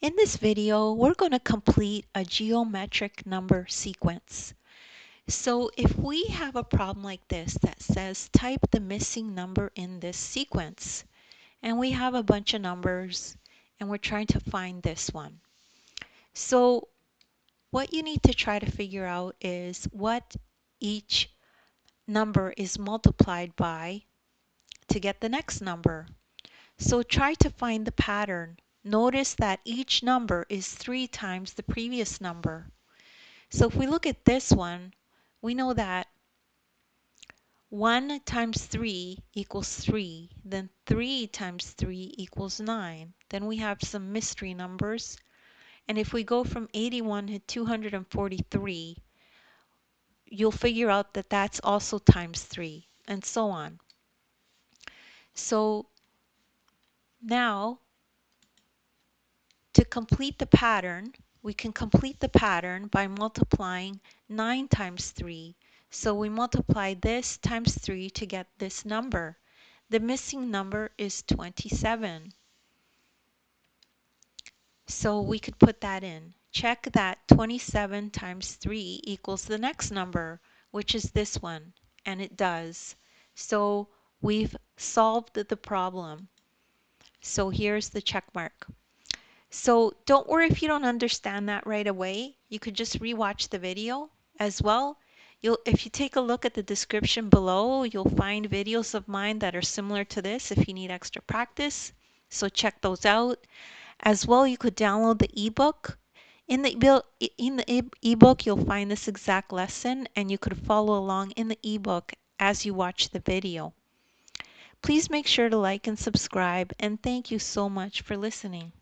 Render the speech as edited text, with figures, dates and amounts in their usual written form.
In this video, we're going to complete a geometric number sequence. So if we have a problem like this that says type the missing number in this sequence, and we have a bunch of numbers and we're trying to find this one. So what you need to try to figure out is what each number is multiplied by to get the next number. So try to find the pattern. Notice that each number is 3 times the previous number. So if we look at this one, we know that 1 times 3 equals 3, then 3 times 3 equals 9. Then we have some mystery numbers. And if we go from 81 to 243, you'll figure out that that's also times 3, and so on. So now, to complete the pattern, we can complete the pattern by multiplying 9 times 3. So we multiply this times 3 to get this number. The missing number is 27. So we could put that in. Check that 27 times 3 equals the next number, which is this one, and it does. So we've solved the problem. So here's the check mark. So don't worry if you don't understand that right away. You could just rewatch the video as well. If you take a look at the description below, you'll find videos of mine that are similar to this if you need extra practice. So check those out. As well, you could download the ebook. In the ebook, you'll find this exact lesson, and you could follow along in the ebook as you watch the video. Please make sure to like and subscribe, and thank you so much for listening.